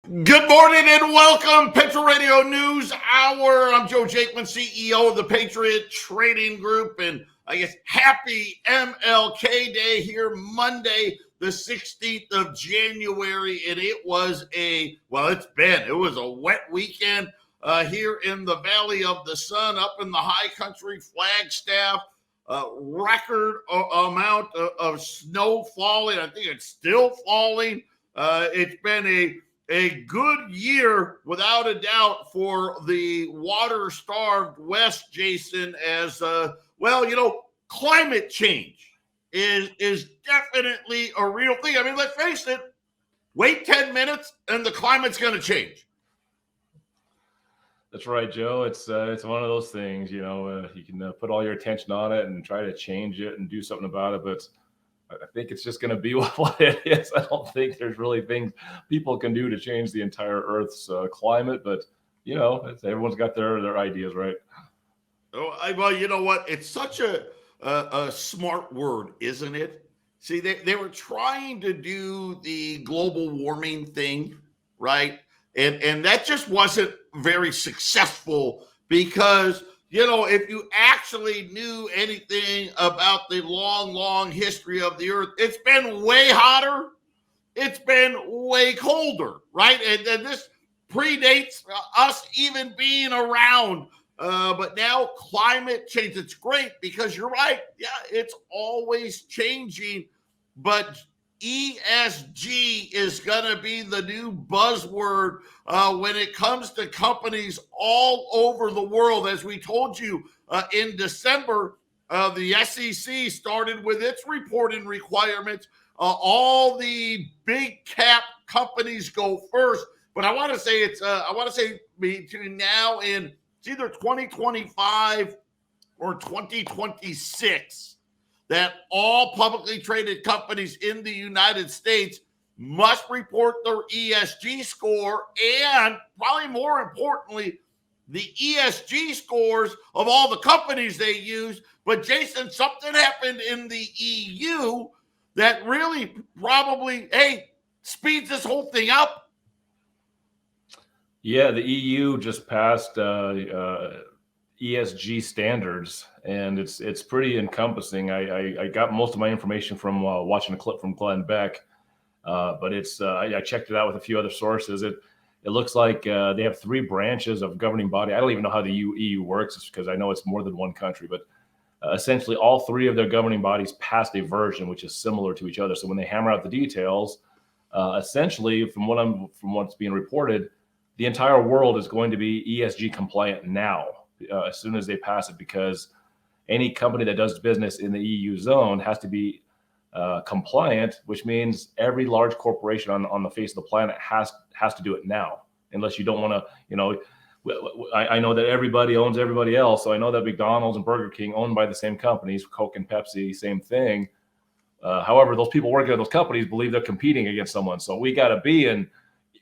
Good morning and welcome, Patriot Radio News Hour. I'm Joe Jaquint, CEO of the Patriot Trading Group, and I guess happy MLK Day here, Monday, the 16th of January, and it was it was a wet weekend here in the Valley of the Sun, up in the high country, Flagstaff. Record amount of snow falling. I think it's still falling. It's been a good year, without a doubt, for the water-starved West, Jason, as, climate change is definitely a real thing. I mean, let's face it, wait 10 minutes and the climate's going to change. That's right, Joe. It's one of those things, you can put all your attention on it and try to change it and do something about it, but I think it's just going to be what it is. I don't think there's really things people can do to change the entire Earth's climate, but everyone's got their ideas, right? Well, you know what? It's such a smart word, isn't it? See, they were trying to do the global warming thing, right? And that just wasn't very successful because, if you actually knew anything about the long, long history of the Earth, it's been way hotter. It's been way colder, right? And this predates us even being around. But now climate change, it's great because you're right. Yeah, it's always changing. But ESG is going to be the new buzzword when it comes to companies all over the world. As we told you in December, the SEC started with its reporting requirements. All the big cap companies go first, but I want to say between now and it's either 2025 or 2026. That all publicly traded companies in the United States must report their ESG score and, probably more importantly, the ESG scores of all the companies they use. But, Jason, something happened in the EU that really probably, speeds this whole thing up. Yeah, the EU just passed ESG standards, and it's pretty encompassing. I got most of my information from watching a clip from Glenn Beck, but it's I checked it out with a few other sources. It looks like they have three branches of governing body. I don't even know how the EU works because I know it's more than one country, but essentially all three of their governing bodies passed a version which is similar to each other. So when they hammer out the details, essentially from what's being reported, the entire world is going to be ESG compliant now. As soon as they pass it, because any company that does business in the EU zone has to be compliant, which means every large corporation on the face of the planet has to do it now, unless you don't want to, I know that everybody owns everybody else. So I know that McDonald's and Burger King owned by the same companies, Coke and Pepsi, same thing. However, those people working at those companies believe they're competing against someone. So we got to be in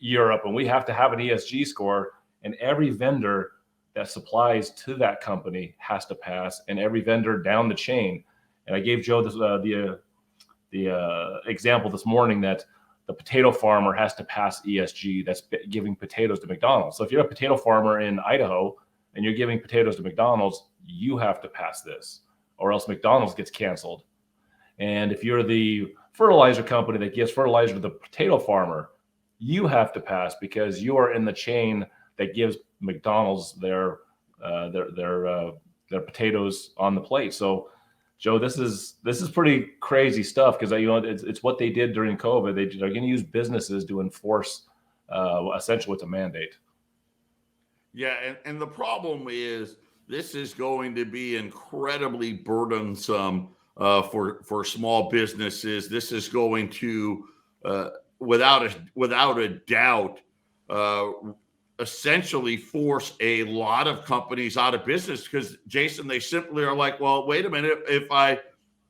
Europe and we have to have an ESG score, and every vendor that supplies to that company has to pass, and every vendor down the chain. And I gave Joe this, the example this morning that the potato farmer has to pass ESG. That's giving potatoes to McDonald's. So if you're a potato farmer in Idaho and you're giving potatoes to McDonald's, you have to pass this, or else McDonald's gets canceled. And if you're the fertilizer company that gives fertilizer to the potato farmer, you have to pass because you are in the chain that gives McDonald's their potatoes on the plate. So, Joe, this is pretty crazy stuff because it's what they did during COVID. They're going to use businesses to enforce essentially what's a mandate. Yeah, and the problem is this is going to be incredibly burdensome for small businesses. This is going to, without a doubt, essentially force a lot of companies out of business because, Jason, they simply are like, well, wait a minute, if I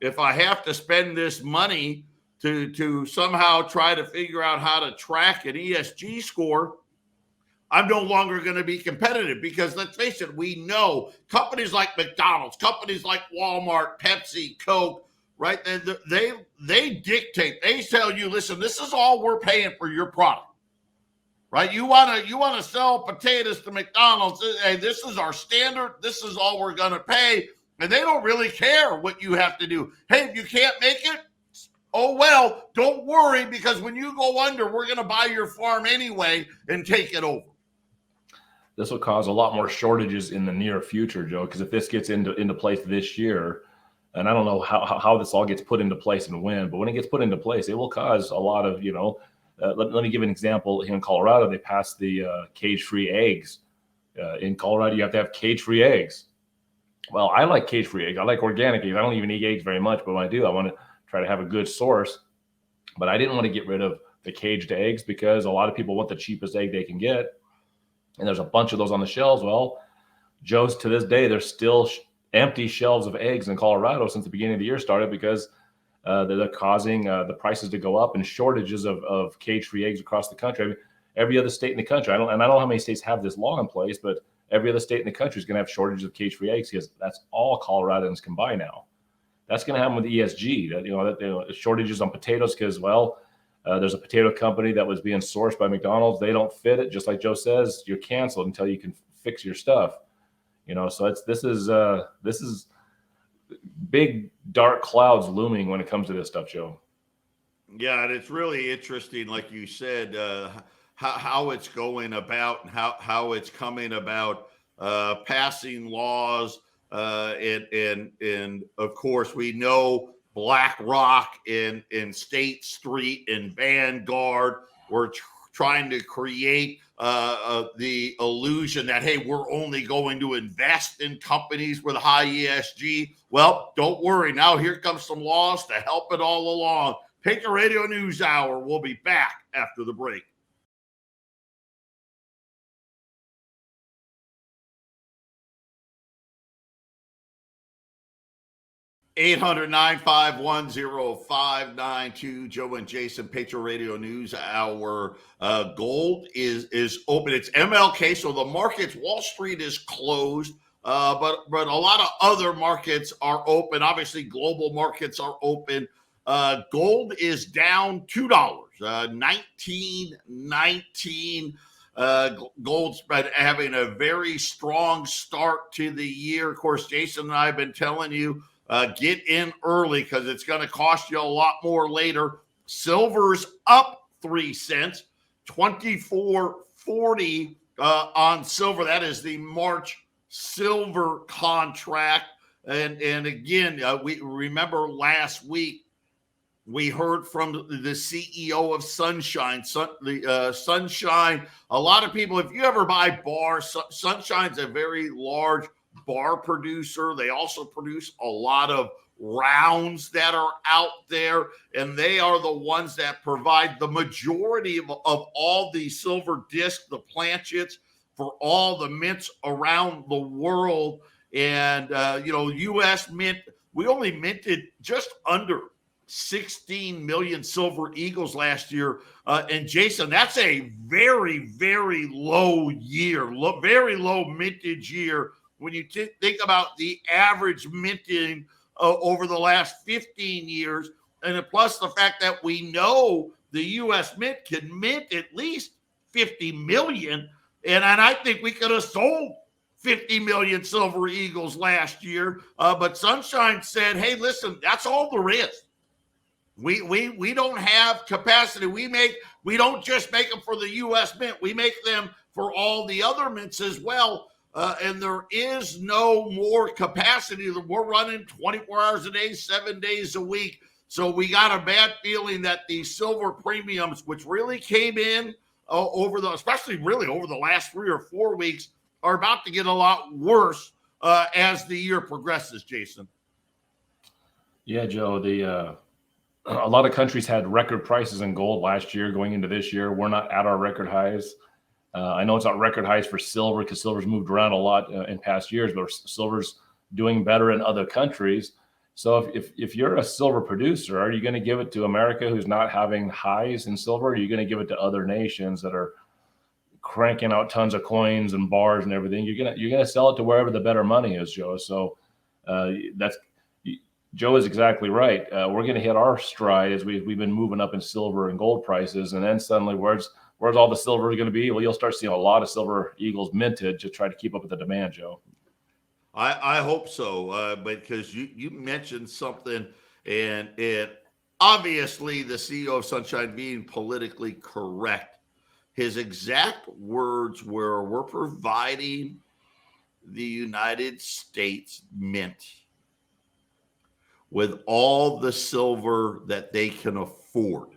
have to spend this money to somehow try to figure out how to track an ESG score, I'm no longer going to be competitive because, let's face it, we know companies like McDonald's, companies like Walmart, Pepsi, Coke, right? They dictate, they tell you, listen, this is all we're paying for your product. right? You want to sell potatoes to McDonald's. Hey, this is our standard. This is all we're going to pay. And they don't really care what you have to do. Hey, if you can't make it, oh, well, don't worry, because when you go under, we're going to buy your farm anyway and take it over. This will cause a lot more shortages in the near future, Joe, because if this gets into place this year, and I don't know how this all gets put into place and when, but when it gets put into place, it will cause a lot of, let me give an example. Here in Colorado, they passed the cage-free eggs. In Colorado, you have to have cage-free eggs. Well, I like cage-free eggs. I like organic eggs. I don't even eat eggs very much, but when I do, I want to try to have a good source. But I didn't want to get rid of the caged eggs because a lot of people want the cheapest egg they can get. And there's a bunch of those on the shelves. Well, Joe's, to this day, there's still empty shelves of eggs in Colorado since the beginning of the year started because they're causing the prices to go up and shortages of cage-free eggs across the country. I mean, every other state in the country, I don't know how many states have this law in place, but every other state in the country is going to have shortages of cage-free eggs because that's all Coloradans can buy now. That's going to happen with ESG. Shortages on potatoes because, there's a potato company that was being sourced by McDonald's. They don't fit it. Just like Joe says, you're canceled until you can fix your stuff. So this is big dark clouds looming when it comes to this stuff, Joe. Yeah, and it's really interesting, like you said, how it's going about and how it's coming about, passing laws, and of course we know BlackRock in State Street and Vanguard were trying to create the illusion that, hey, we're only going to invest in companies with high ESG. Well, don't worry. Now here comes some laws to help it all along. Patriot Radio News Hour. We'll be back after the break. 800-951-0592. Joe and Jason, Patriot Radio News Hour. Gold is open. It's MLK, so the markets, Wall Street is closed, but a lot of other markets are open. Obviously, global markets are open. Gold is down $2, $19.19. Gold's been having a very strong start to the year. Of course, Jason and I have been telling you, get in early because it's going to cost you a lot more later. Silver's up 3 cents, 24.40 on silver. That is the March silver contract. And again, we remember last week we heard from the CEO of Sunshine. Sunshine, a lot of people, if you ever buy bars, Sunshine's a very large bar producer. They also produce a lot of rounds that are out there, and they are the ones that provide the majority of all the silver discs, the planchets for all the mints around the world. And U.S. mint, we only minted just under 16 million silver eagles last year. And Jason, that's a very, very low year, very low mintage year. When you think about the average minting over the last 15 years, and plus the fact that we know the U.S. Mint can mint at least 50 million, and I think we could have sold 50 million silver eagles last year. But Sunshine said, hey, listen, that's all there is. We don't have capacity. We don't just make them for the U.S. Mint. We make them for all the other mints as well. And there is no more capacity. We're running 24 hours a day, 7 days a week. So we got a bad feeling that the silver premiums, which really came in especially really over the last 3 or 4 weeks, are about to get a lot worse as the year progresses, Jason. Yeah, Joe, a lot of countries had record prices in gold last year. Going into this year, we're not at our record highs. I know it's not record highs for silver because silver's moved around a lot in past years, but silver's doing better in other countries. So if you're a silver producer, are you going to give it to America, who's not having highs in silver? Or are you going to give it to other nations that are cranking out tons of coins and bars and everything? You're gonna sell it to wherever the better money is, Joe. So Joe is exactly right. We're going to hit our stride as we've been moving up in silver and gold prices, and then suddenly where's all the silver going to be? Well, you'll start seeing a lot of Silver Eagles minted to try to keep up with the demand, Joe. I hope so, because you mentioned something, and obviously the CEO of Sunshine being politically correct. His exact words were, "We're providing the United States Mint with all the silver that they can afford,"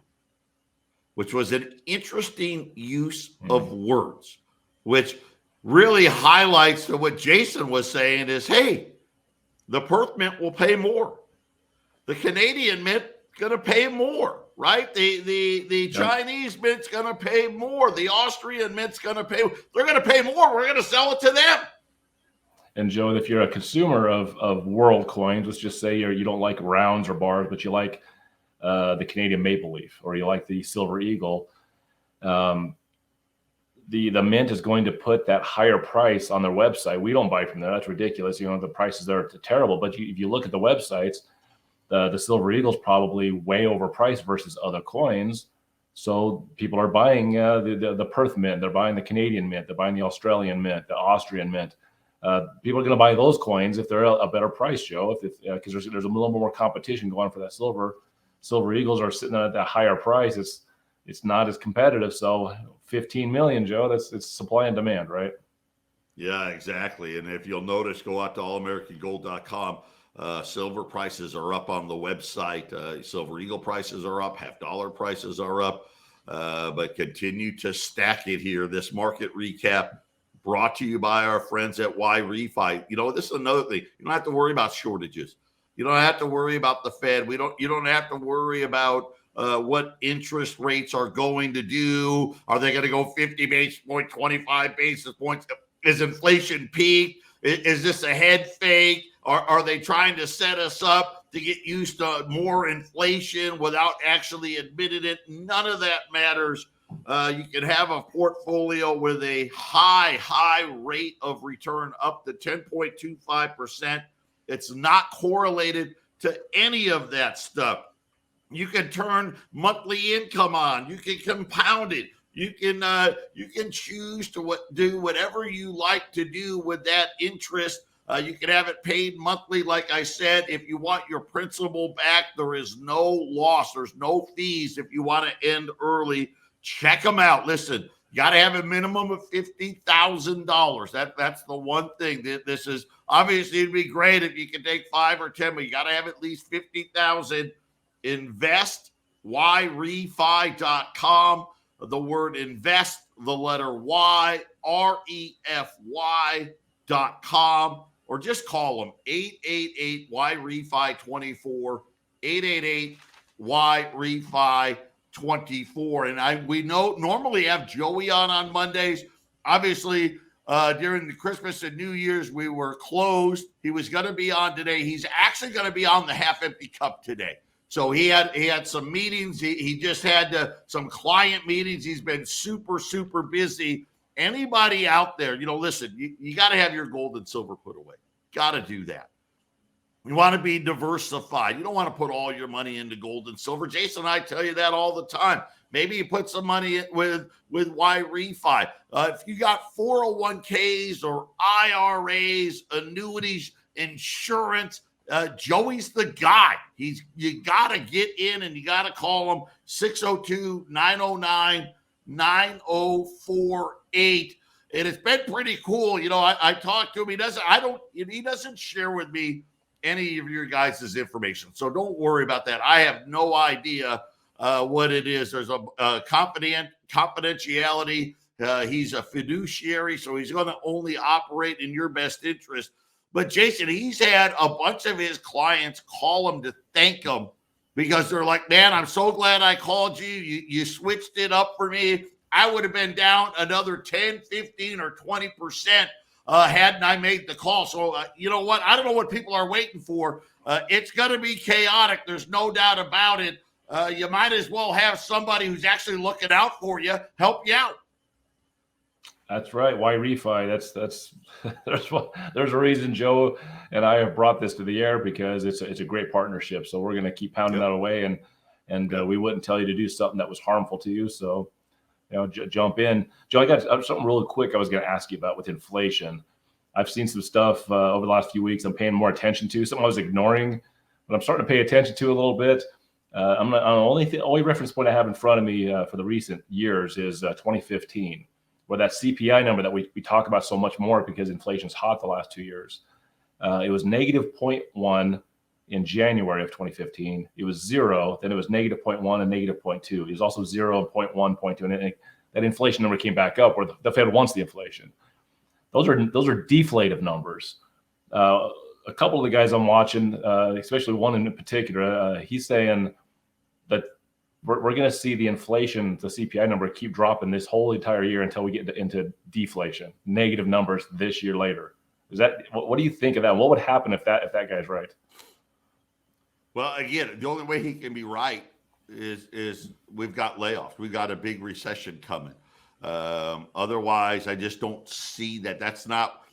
which was an interesting use of words, which really highlights to what Jason was saying is, hey, the Perth Mint will pay more. The Canadian Mint going to pay more, right? The Chinese Mint's going to pay more. The Austrian Mint's going to pay. They're going to pay more. We're going to sell it to them. And Joe, if you're a consumer of world coins, let's just say you don't like rounds or bars, but you like the Canadian Maple Leaf, or you like the Silver Eagle, the mint is going to put that higher price on their website. We don't buy from there. That's ridiculous. The prices are terrible. But if you look at the websites, the Silver Eagle's probably way overpriced versus other coins. So people are buying the Perth Mint. They're buying the Canadian Mint. They're buying the Australian Mint, the Austrian Mint. People are going to buy those coins if they're a better price, Joe, because there's a little more competition going for that silver. Silver Eagles are sitting at that higher price. It's not as competitive. So 15 million, Joe, it's supply and demand, right? Yeah, exactly. And if you'll notice, go out to allamericangold.com. Silver prices are up on the website. Silver Eagle prices are up. $50 prices are up. But continue to stack it here. This market recap brought to you by our friends at Refi. This is another thing. You don't have to worry about shortages. You don't have to worry about the Fed. You don't have to worry about what interest rates are going to do. Are they going to go 50 basis points, 25 basis points? Is inflation peaked? Is this a head fake? Are they trying to set us up to get used to more inflation without actually admitting it? None of that matters. You can have a portfolio with a high rate of return up to 10.25%. It's not correlated to any of that stuff. You can turn monthly income on. You can compound it. You can choose to do whatever you like to do with that interest. You can have it paid monthly, like I said. If you want your principal back, there is no loss. There's no fees if you want to end early. Check them out. Listen, you got to have a minimum of $50,000. That's the one thing. This is obviously, it'd be great if you could take 5 or 10, but you got to have at least 50,000. Invest, Refi.com. The word invest, the letter Y, REFY.com, or just call them 888-Y-REFI-24, 888-Y-REFI-24. And we normally have Joey on Mondays. Obviously, during the Christmas and New Year's, we were closed. He was going to be on today. He's actually going to be on the Half Empty Cup today. So he had some meetings. He just had some client meetings. He's been super busy. Anybody out there, listen, you got to have your gold and silver put away. Got to do that. You want to be diversified. You don't want to put all your money into gold and silver. Jason and I tell you that all the time. Maybe you put some money with Refi. If you got 401ks or IRAs, annuities, insurance, Joey's the guy. You got to get in and you got to call him 602-909-9048. And it's been pretty cool. I talked to him. He doesn't share with me any of your guys' information. So don't worry about that. I have no idea what it is. There's a confidentiality. He's a fiduciary, so he's going to only operate in your best interest. But Jason, he's had a bunch of his clients call him to thank him because they're like, man, I'm so glad I called you. You switched it up for me. I would have been down another 10, 15, or 20% hadn't I made the call. So you know what? I don't know what people are waiting for. It's going to be chaotic. There's no doubt about it. You might as well have somebody who's actually looking out for you, help you out. That's right. Why Refi? There's a reason Joe and I have brought this to the air, because it's a great partnership. So we're going to keep pounding that away, and we wouldn't tell you to do something that was harmful to you. So jump in. Joe, I got something really quick I was going to ask you about with inflation. I've seen some stuff over the last few weeks I'm paying more attention to, something I was ignoring, but I'm starting to pay attention to a little bit. Only reference point I have in front of me for the recent years is 2015, where that CPI number that we talk about so much more because inflation's hot the last 2 years. It was negative 0.1 in January of 2015. It was 0, then it was negative 0.1 and negative 0.2. It was also 0 and 0.1, 0.2, and that inflation number came back up where the Fed wants the inflation. Those are deflative numbers. A couple of the guys I'm watching, especially one in particular, he's saying that we're going to see the inflation, the CPI number, keep dropping this whole entire year until we get into deflation, negative numbers this year later. What do you think of that? What would happen if that guy's right? Well, again, the only way he can be right is we've got layoffs. We've got a big recession coming. Otherwise, I just don't see that. That's not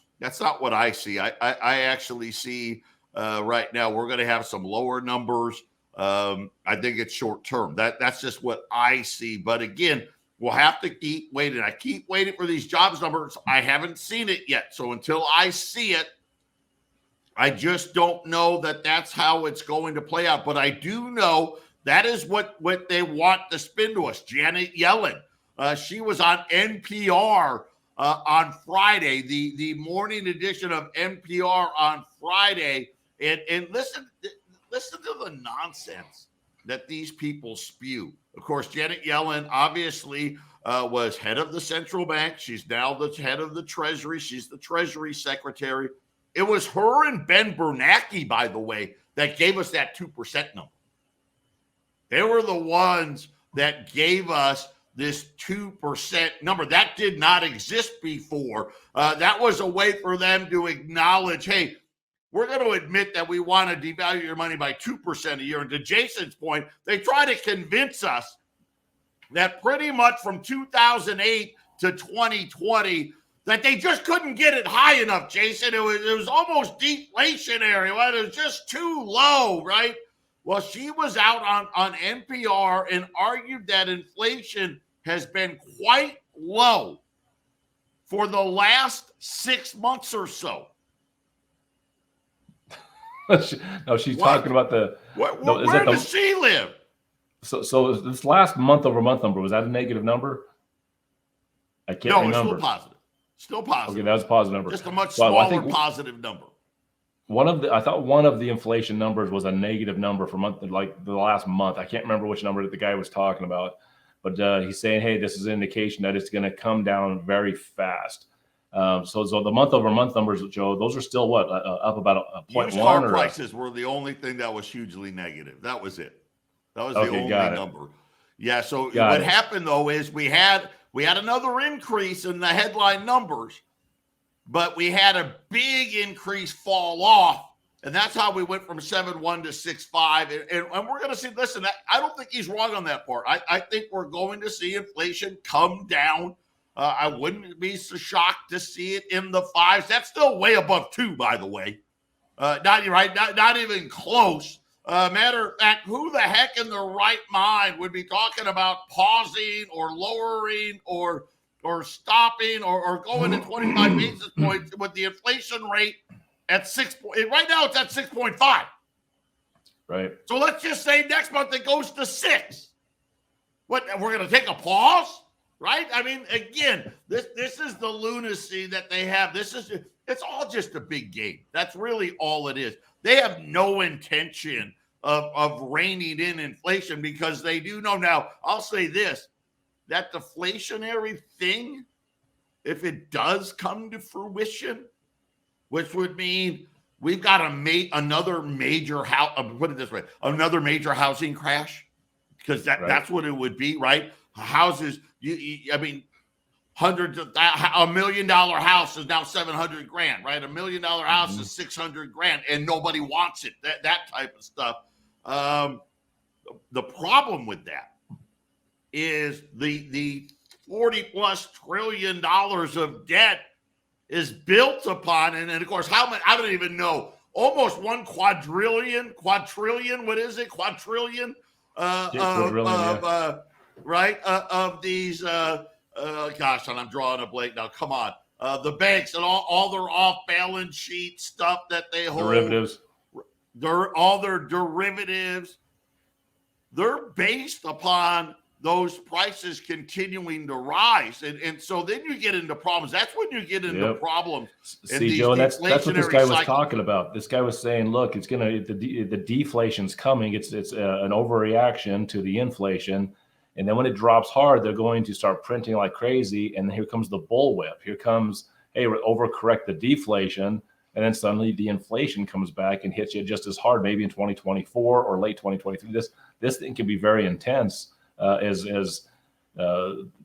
what I see. I actually see right now we're going to have some lower numbers. I think it's short term. That's just what I see. But again, we'll have to keep waiting. I keep waiting for these jobs numbers. I haven't seen it yet. So until I see it, I just don't know that that's how it's going to play out. But I do know that is what they want to spin to us. Janet Yellen, she was on NPR on Friday, the morning edition of NPR on Friday. And listen to the nonsense that these people spew. Of course, Janet Yellen obviously was head of the central bank. She's now the head of the Treasury. She's the Treasury Secretary. It was her and Ben Bernanke, by the way, that gave us that 2% number. They were the ones that gave us this 2% number. That did not exist before. That was a way for them to acknowledge, hey, we're going to admit that we want to devalue your money by 2% a year. And to Jason's point, they try to convince us that pretty much from 2008 to 2020, that they just couldn't get it high enough, Jason. It was almost deflationary. Right? It was just too low, right? Well, she was out on NPR and argued that inflation has been quite low for the last 6 months or so. No, she's talking about the. Where does she live? So this last month-over-month number, was that a negative number? I can't remember. No, it's still positive. Okay, that was a positive number. Just a much smaller positive number. I thought one of the inflation numbers was a negative number for month, like the last month. I can't remember which number that the guy was talking about, but he's saying, hey, this is an indication that it's going to come down very fast. So the month-over-month numbers, Joe, those are still what, up about a 0.1? Used car prices were the only thing that was hugely negative. That was it. That was the only number. Yeah. So what happened though is we had another increase in the headline numbers, but we had a big increase fall off, and that's how we went from 7.1 to 6.5. And we're going to see. Listen, I don't think he's wrong on that part. I think we're going to see inflation come down. I wouldn't be so shocked to see it in the 5s. That's still way above 2, by the way. Not even close. Matter of fact, who the heck in their right mind would be talking about pausing or lowering or stopping or going to 25 basis points with the inflation rate at 6? Right now it's at 6.5. Right. So let's just say next month it goes to 6. What, we're going to take a pause? Right? I mean, again, this is the lunacy that they have. It's all just a big game. That's really all it is. They have no intention of reining in inflation because they do know. Now, I'll say this, that deflationary thing, if it does come to fruition, which would mean we've got another major put it this way, another major housing crash, because that's what it would be, right? Houses, I mean, hundreds of $1 million house is now $700,000, right? $1 million house is $600,000, and nobody wants it. That type of stuff. The problem with that is the $40+ trillion of debt is built upon, and of course, how much? I don't even know. Almost $1 quadrillion. What is it? Quadrillion. right? Of these, gosh, and I'm drawing a blank now. Come on. The banks and all their off balance sheet stuff that they hold. Derivatives. All their derivatives. They're based upon those prices continuing to rise. And so then you get into problems. That's when you get into problems. See, Joe, that's what this guy was talking about. This guy was saying, look, it's going to, the deflation's coming. It's an overreaction to the inflation. And then when it drops hard, they're going to start printing like crazy. And here comes the bullwhip. Here comes, hey, overcorrect the deflation. And then suddenly the inflation comes back and hits you just as hard, maybe in 2024 or late 2023. This thing can be very intense as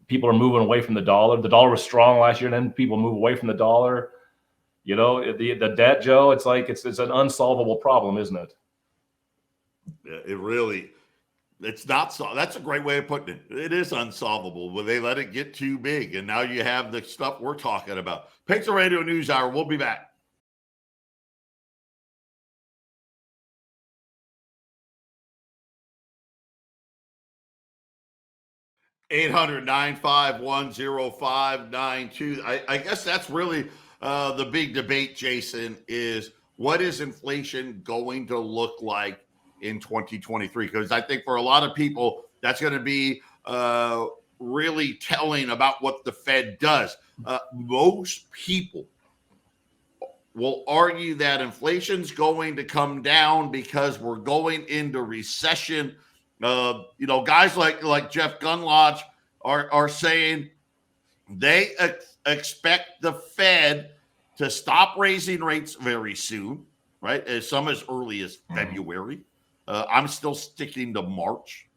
people are moving away from the dollar. The dollar was strong last year, and then people move away from the dollar. You know, the debt, Joe, it's like it's an unsolvable problem, isn't it? It really, it's not so. That's a great way of putting it. It is unsolvable, but they let it get too big, and now you have the stuff we're talking about. Patriot Radio News Hour. We'll be back. 800-951-0592. I guess that's really the big debate, Jason, is what is inflation going to look like in 2023? Because I think for a lot of people, that's going to be really telling about what the Fed does. Most people will argue that inflation's going to come down because we're going into recession. Guys like Jeff Gunlodge are saying they expect the Fed to stop raising rates very soon, right? Some as early as February. I'm still sticking to March.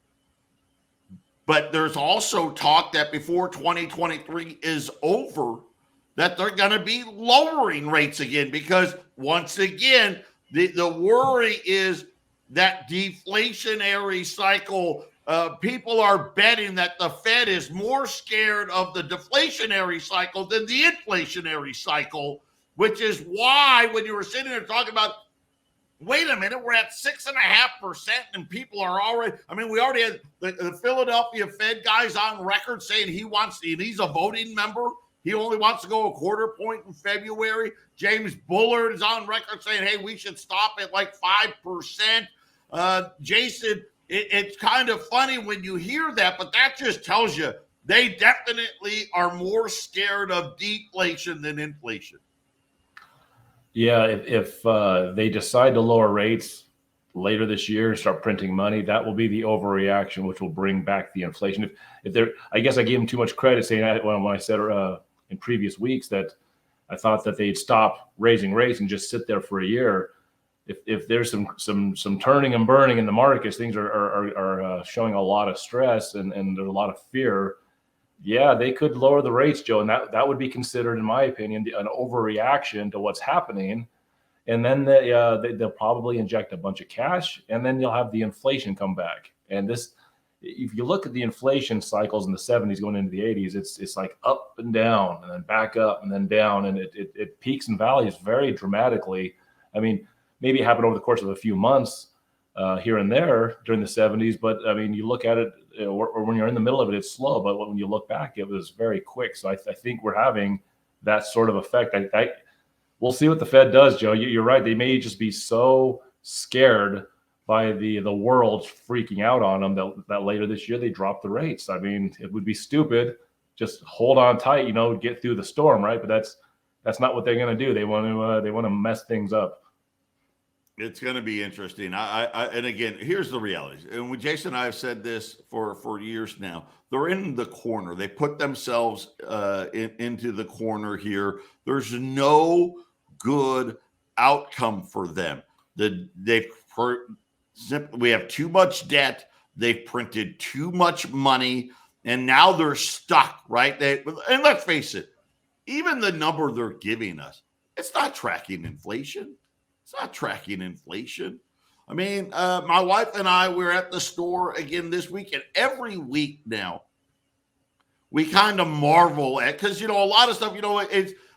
But there's also talk that before 2023 is over, that they're going to be lowering rates again, because once again, the worry is that deflationary cycle. People are betting that the Fed is more scared of the deflationary cycle than the inflationary cycle, which is why when you were sitting there talking about, wait a minute, we're at 6.5% and people are already, we already had the Philadelphia Fed guys on record saying he's a voting member. He only wants to go a quarter point in February. James Bullard is on record saying, hey, we should stop at like 5%. Jason, it's kind of funny when you hear that, but that just tells you they definitely are more scared of deflation than inflation. Yeah, if they decide to lower rates later this year and start printing money, that will be the overreaction, which will bring back the inflation. If they're, I guess I gave them too much credit saying when I said in previous weeks that I thought that they'd stop raising rates and just sit there for a year. If there's some turning and burning in the markets, things are showing a lot of stress and there's a lot of fear. Yeah, they could lower the rates, Joe, and that would be considered, in my opinion, an overreaction to what's happening. And then they'll probably inject a bunch of cash, and then you'll have the inflation come back. And this, if you look at the inflation cycles in the 70s going into the 80s, it's like up and down, and then back up, and then down, and it peaks and valleys very dramatically. Maybe it happened over the course of a few months here and there during the 70s, but you look at it, or when you're in the middle of it, it's slow. But when you look back, it was very quick. So I think we're having that sort of effect. We'll see what the Fed does, Joe. You're right. They may just be so scared by the world freaking out on them that later this year they drop the rates. It would be stupid. Just hold on tight, get through the storm, right? But that's not what they're going to do. They want to mess things up. It's going to be interesting. And again, here's the reality. And when Jason and I have said this for years now, they're in the corner. They put themselves into the corner here. There's no good outcome for them. We have too much debt. They've printed too much money, and now they're stuck, right? And let's face it, even the number they're giving us, it's not tracking inflation. It's not tracking inflation. My wife and I were at the store again this week, and every week now we kind of marvel at, because a lot of stuff,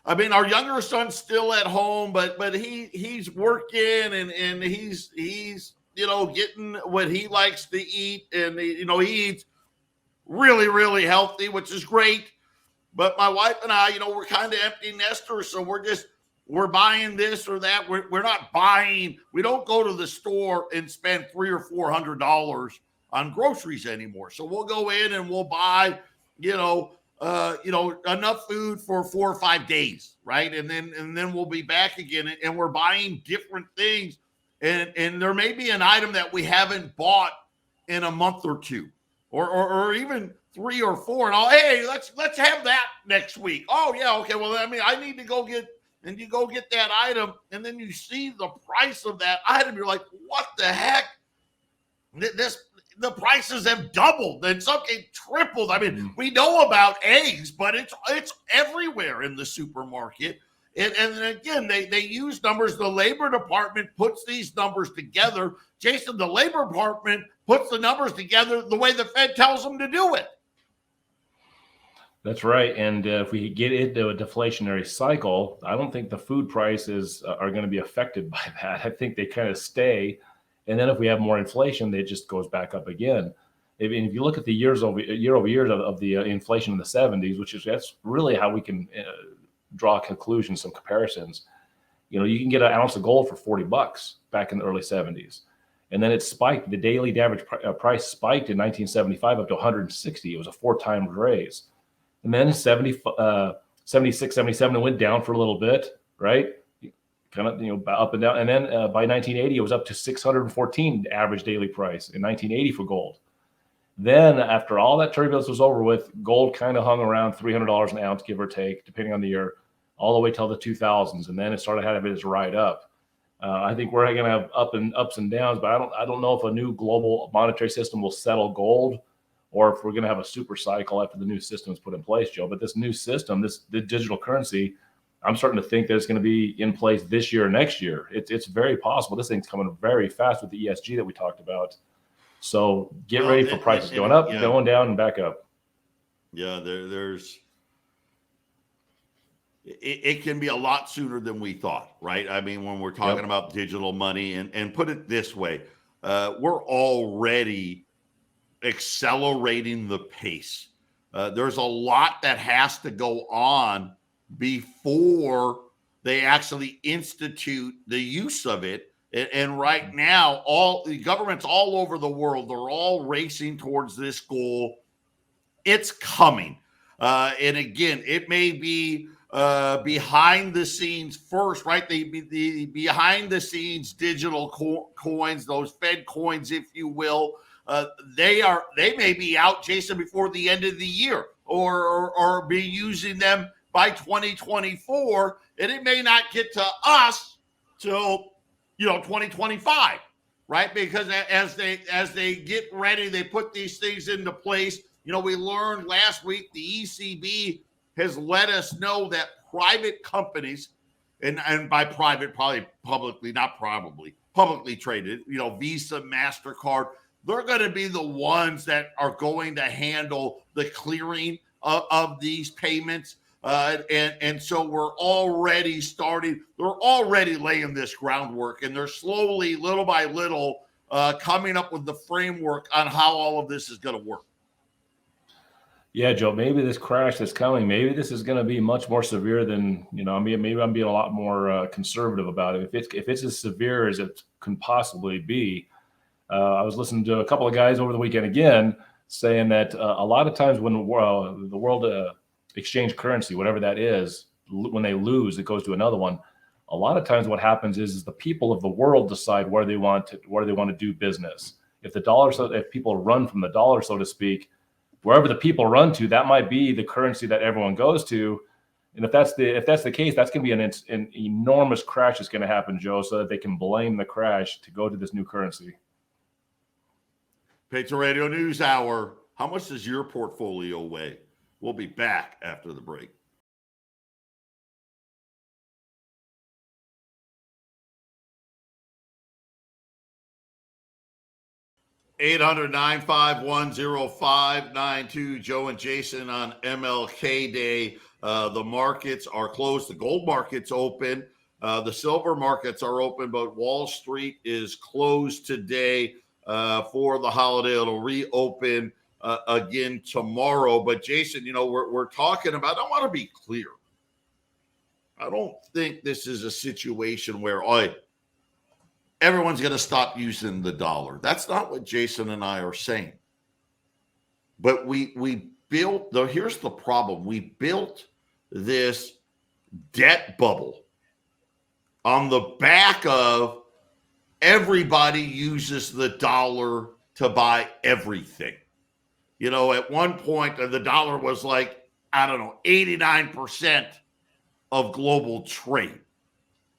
our younger son's still at home, but he's working and he's getting what he likes to eat, and he eats. really, really healthy, which is great. But my wife and I, we're kind of empty nesters, so we're buying this or that. We're not buying. We don't go to the store and spend $300 or $400 on groceries anymore. So we'll go in and we'll buy, enough food for 4 or 5 days, right? And then we'll be back again, and we're buying different things. And there may be an item that we haven't bought in a month or two, or even 3 or 4. And hey, let's have that next week. Oh yeah, okay. Well, I need to go get, and you go get that item, and then you see the price of that item. You're like, what the heck? The prices have doubled, and some tripled. We know about eggs, but it's everywhere in the supermarket. And again, they use numbers. The Labor Department puts these numbers together. Jason, the Labor Department puts the numbers together the way the Fed tells them to do it. That's right. And if we get into a deflationary cycle, I don't think the food prices are going to be affected by that. I think they kind of stay. And then if we have more inflation, it just goes back up again. If you look at the year over years of the inflation in the 70s, that's really how we can draw conclusions, some comparisons. You can get an ounce of gold for $40 back in the early 70s. And then it spiked. The daily average price spiked in 1975 up to 160. It was a 4 times raise. And then 76, 77, it went down for a little bit, right? Kind of, up and down. And then by 1980, it was up to 614 average daily price in 1980 for gold. Then after all that turbulence was over with, gold kind of hung around $300 an ounce, give or take, depending on the year, all the way till the 2000s. And then it started having its ride up. I think we're going to have ups and downs, but I don't know if a new global monetary system will settle gold, or if we're going to have a super cycle after the new system is put in place, Joe. But this new system, the digital currency, I'm starting to think that it's going to be in place this year or next year. It's very possible. This thing's coming very fast with the ESG that we talked about. So get ready for prices going up, going down, and back up. Yeah, it can be a lot sooner than we thought, right? When we're talking about digital money, and put it this way, we're already accelerating the pace. There's a lot that has to go on before they actually institute the use of it. And right now, all the governments all over the world, they're all racing towards this goal. It's coming. And again, it may be behind the scenes first, right? The behind the scenes digital coins, those Fed coins, if you will, they may be out, Jason, before the end of the year, or be using them by 2024, and it may not get to us till 2025, right? Because as they get ready, they put these things into place. We learned last week the ECB has let us know that private companies, and by private, probably publicly, not probably, publicly traded, Visa, MasterCard, they're going to be the ones that are going to handle the clearing of these payments. And so we're already starting, they're already laying this groundwork, and they're slowly, little by little, coming up with the framework on how all of this is going to work. Yeah, Joe, maybe this crash that's coming, maybe this is going to be much more severe than, maybe I'm being a lot more conservative about it. If it's as severe as it can possibly be, I was listening to a couple of guys over the weekend again saying that a lot of times when the world exchange currency, whatever that is, when they lose, it goes to another one. A lot of times what happens is the people of the world decide where they want to do business. If people run from the dollar, so to speak, wherever the people run to, that might be the currency that everyone goes to. And if that's the case, that's going to be an enormous crash that's going to happen, Joe, so that they can blame the crash to go to this new currency. Patriot Radio News Hour. How much does your portfolio weigh? We'll be back after the break. (800-951-0592). Joe and Jason on MLK Day. The markets are closed. The gold market's open. The silver markets are open, but Wall Street is closed today for the holiday. It'll reopen again tomorrow. But Jason, we're talking about, I want to be clear. I don't think this is a situation where everyone's going to stop using the dollar. That's not what Jason and I are saying. But we built, here's the problem. We built this debt bubble on the back of everybody uses the dollar to buy everything. At one point, the dollar was 89% of global trade.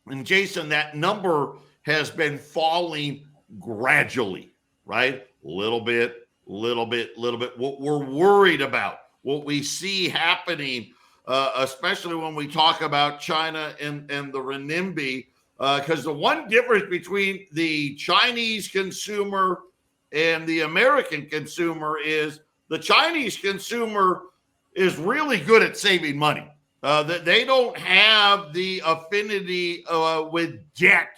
And Jason, that number has been falling gradually, right? Little bit. What we're worried about, what we see happening, especially when we talk about China and the renminbi, because the one difference between the Chinese consumer and the American consumer is the Chinese consumer is really good at saving money. They don't have the affinity with debt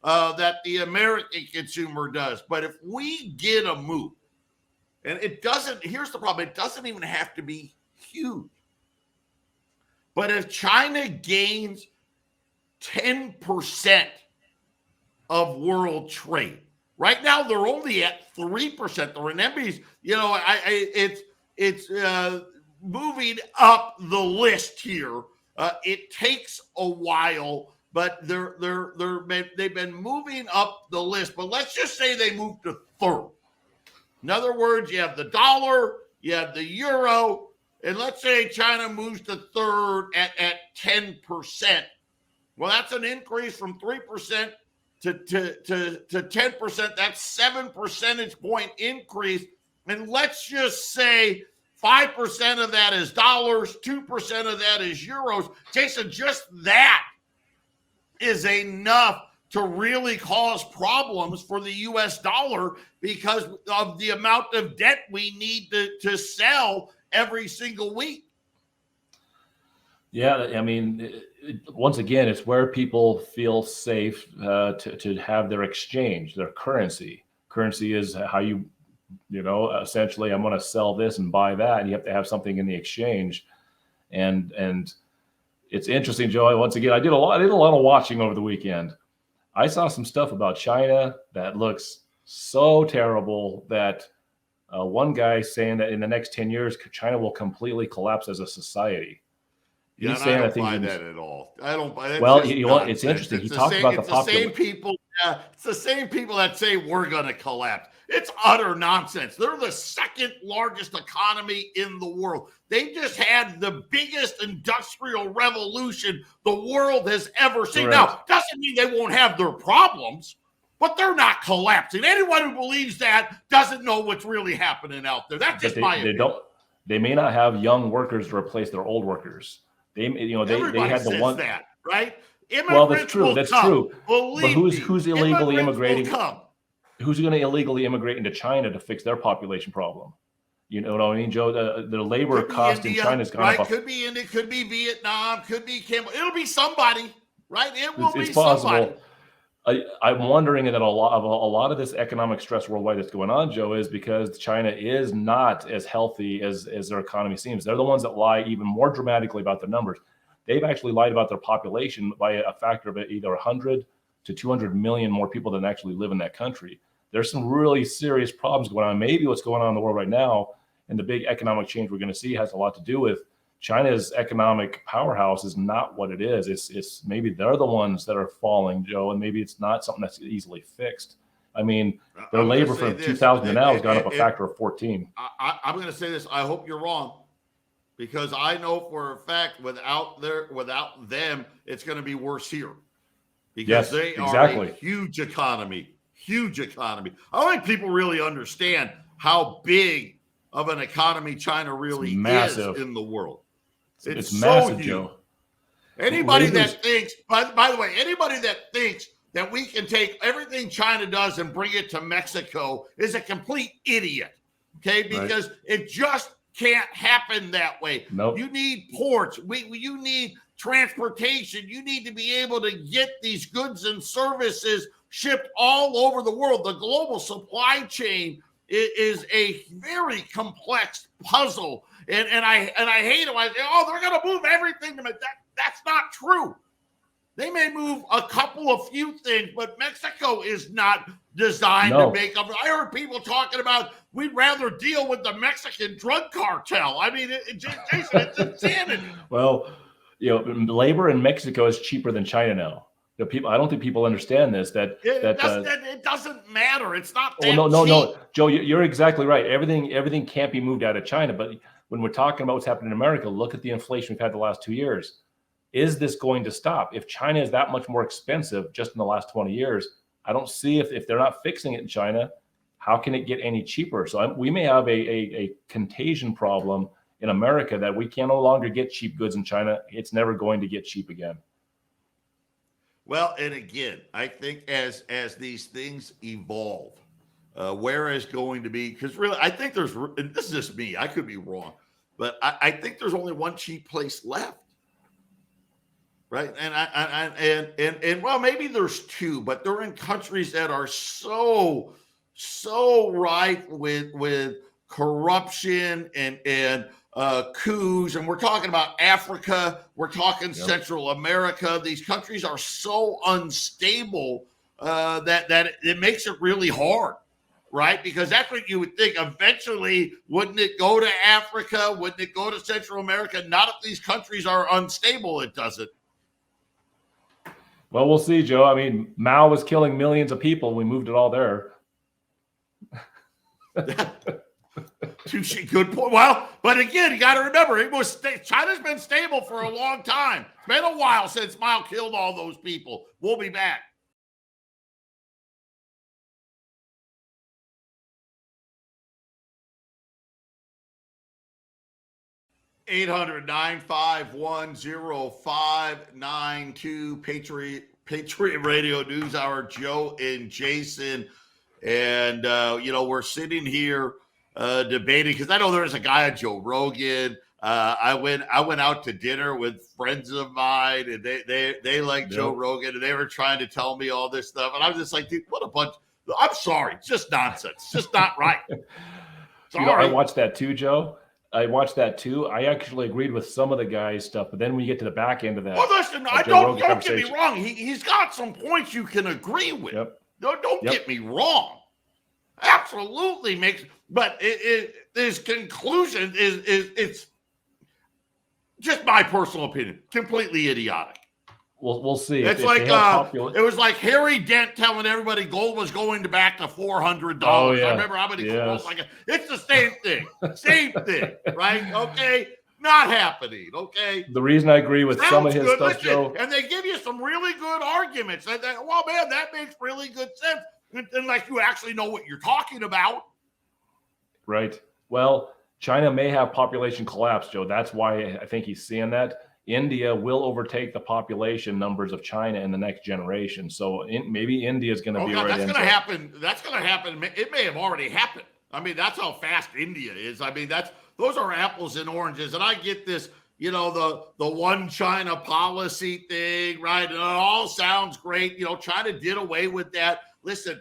that the American consumer does. But if we get a move, and here's the problem, it doesn't even have to be huge. But if China gains 10% of world trade, right now they're only at 3%. The renminbi's, it's moving up the list here. It takes a while, but they've been moving up the list. But let's just say they move to third. In other words, you have the dollar, you have the euro, and let's say China moves to third at 10%. Well, that's an increase from 3% to 10%. That's 7 percentage point increase. And let's just say 5% of that is dollars, 2% of that is euros. Jason, just that is enough to really cause problems for the U.S. dollar because of the amount of debt we need to sell every single week. Yeah, I mean, once again, it's where people feel safe to have their exchange, their currency. Currency is how essentially I'm going to sell this and buy that, and you have to have something in the exchange. And it's interesting, Joey. Once again, I did a lot of watching over the weekend. I saw some stuff about China that looks so terrible that one guy saying that in the next 10 years, China will completely collapse as a society. Yeah, He's saying I don't buy that at all. I don't buy that. Well, it's interesting. He talked about the same people. It's the same people that say we're going to collapse. It's utter nonsense. They're the second largest economy in the world. They just had the biggest industrial revolution the world has ever seen. Correct. Now, doesn't mean they won't have their problems, but they're not collapsing. Anyone who believes that doesn't know what's really happening out there. That's just my opinion. They may not have young workers to replace their old workers. Everybody had the one that, right? Well, that's true. That's true. But who's illegally immigrating? Who's going to illegally immigrate into China to fix their population problem? You know what I mean, Joe? The labor cost in China's gone up. Could be India, could be Vietnam, could be Cambodia. It'll be somebody, right? It's possible. I'm wondering that a lot of this economic stress worldwide that's going on, Joe, is because China is not as healthy as their economy seems. They're the ones that lie even more dramatically about their numbers. They've actually lied about their population by a factor of either 100 to 200 million more people than actually live in that country. There's some really serious problems going on. Maybe what's going on in the world right now and the big economic change we're going to see has a lot to do with China's economic powerhouse is not what it is. It's maybe they're the ones that are falling, Joe, and maybe it's not something that's easily fixed. I mean, their labor from 2000 to now has gone up a factor of 14. I'm going to say this. I hope you're wrong, because I know for a fact without them, it's going to be worse here, because they are a huge economy. Huge economy. I don't think people really understand how big of an economy China really is in the world. It's so massive, huge. Joe. Anybody that thinks, by the way, anybody that thinks that we can take everything China does and bring it to Mexico is a complete idiot. Okay, because it just can't happen that way. Nope. You need ports. You need transportation. You need to be able to get these goods and services shipped all over the world. The global supply chain is a very complex puzzle. And I hate it. I say, oh, they're going to move everything to me. That's not true. They may move a few things, but Mexico is not designed to make up. I heard people talking about we'd rather deal with the Mexican drug cartel. I mean, Jason, it's insanity. Well, labor in Mexico is cheaper than China now. I don't think people understand this. It doesn't matter. It's not. No, Joe, you're exactly right. Everything can't be moved out of China. But when we're talking about what's happening in America, look at the inflation we've had the last 2 years. Is this going to stop? If China is that much more expensive just in the last 20 years, I don't see if they're not fixing it in China, how can it get any cheaper? So we may have a contagion problem in America that we can no longer get cheap goods in China. It's never going to get cheap again. Well, and again, I think as these things evolve, where is going to be, because really, I think and this is just me, I could be wrong, but I think there's only one cheap place left. Right. And well, maybe there's two, but they're in countries that are so rife with corruption and coups. And we're talking about Africa. We're talking Central America. These countries are so unstable that it makes it really hard. Right. Because that's what you would think. Eventually, wouldn't it go to Africa? Wouldn't it go to Central America? Not if these countries are unstable. It doesn't. Well, we'll see, Joe. I mean, Mao was killing millions of people. We moved it all there. Good point. Well, but again, you got to remember, China's been stable for a long time. It's been a while since Mao killed all those people. We'll be back. $800-951-0592 Patriot Radio News Hour, Joe and Jason. And, we're sitting here debating, because I know there's a guy on Joe Rogan. I went out to dinner with friends of mine, and they like Joe Rogan, and they were trying to tell me all this stuff. And I was just like, dude, what a bunch. I'm sorry. It's just nonsense. It's just not right. I watched that too, Joe. I watched that too. I actually agreed with some of the guy's stuff, but then when you get to the back end of that, well, listen, don't get me wrong. He's got some points you can agree with. Yep. Don't get me wrong. Absolutely makes, but his conclusion is it's just my personal opinion, completely idiotic. We'll see. It's it was like Harry Dent telling everybody gold was going back to $400. Oh, yeah. I remember how many quotes like it. It's the same thing. Same thing, right? Okay, not happening. Okay. The reason I agree with some of his stuff, listen, Joe, and they give you some really good arguments. Well, man, that makes really good sense, unless you actually know what you're talking about. Right. Well, China may have population collapse, Joe. That's why I think he's seeing that. India will overtake the population numbers of China in the next generation. So maybe India is going to be right. That's going to happen. That's going to happen. It may have already happened. I mean, that's how fast India is. I mean, those are apples and oranges. And I get this, the one China policy thing, right? And it all sounds great. China did away with that. Listen,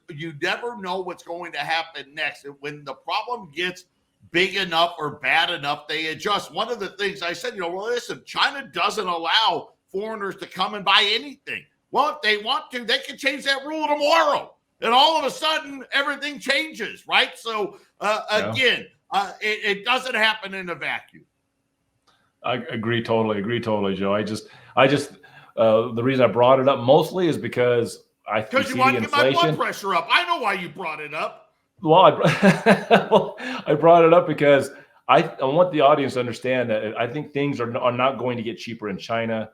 you never know what's going to happen next. And when the problem gets big enough or bad enough, they adjust. One of the things I said, listen, China doesn't allow foreigners to come and buy anything. Well, if they want to, they can change that rule tomorrow. And all of a sudden, everything changes, right? So, again, it doesn't happen in a vacuum. I agree totally, Joe. I just the reason I brought it up mostly is because you want to get my blood pressure up. I know why you brought it up. Well, I brought it up because I want the audience to understand that I think things are not going to get cheaper in China,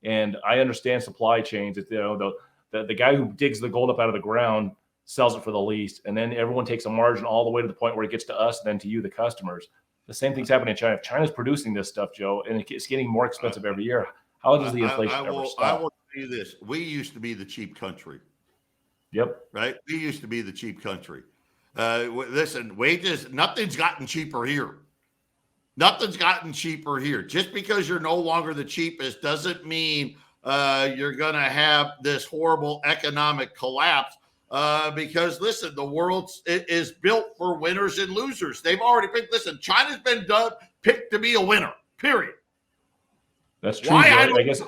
and I understand supply chains. The guy who digs the gold up out of the ground sells it for the least, and then everyone takes a margin all the way to the point where it gets to us, and then to you, the customers. The same thing's happening in China. If China's producing this stuff, Joe, and it's getting more expensive every year, how does the inflation ever stop? I will tell you this: we used to be the cheap country. Yep. Right. We used to be the cheap country. Listen, wages, nothing's gotten cheaper here. Nothing's gotten cheaper here. Just because you're no longer the cheapest doesn't mean you're going to have this horrible economic collapse. because listen, the world is built for winners and losers. They've already picked. Listen, China's been picked to be a winner. Period. That's true. I guess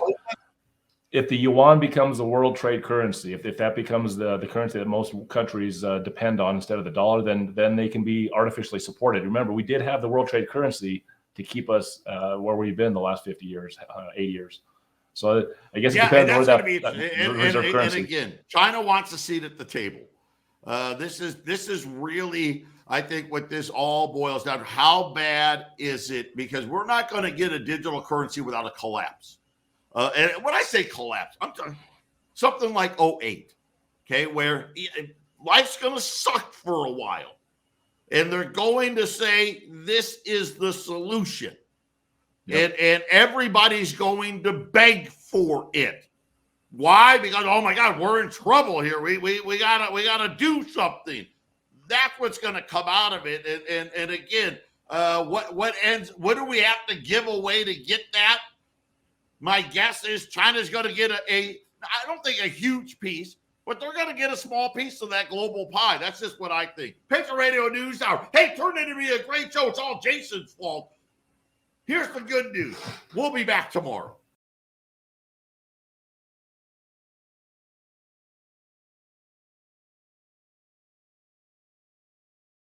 if the yuan becomes the world trade currency, if that becomes the currency that most countries depend on instead of the dollar, then they can be artificially supported. Remember, we did have the world trade currency to keep us where we've been the last 50 years, 80 years. So I guess it depends on where that reserve currency. And again, China wants a seat at the table. This is really, I think, what this all boils down to. How bad is it? Because we're not going to get a digital currency without a collapse. And when I say collapse, I'm talking something like 2008, okay, where life's going to suck for a while. And they're going to say, this is the solution. Yep. And everybody's going to beg for it. Why? Because, oh my God, we're in trouble here. We gotta do something. That's what's going to come out of it. And again, what do we have to give away to get that? My guess is China's going to get I don't think a huge piece, but they're going to get a small piece of that global pie. That's just what I think. Patriot Radio News Hour. Hey, turned into be a great show. It's all Jason's fault. Here's the good news. We'll be back tomorrow.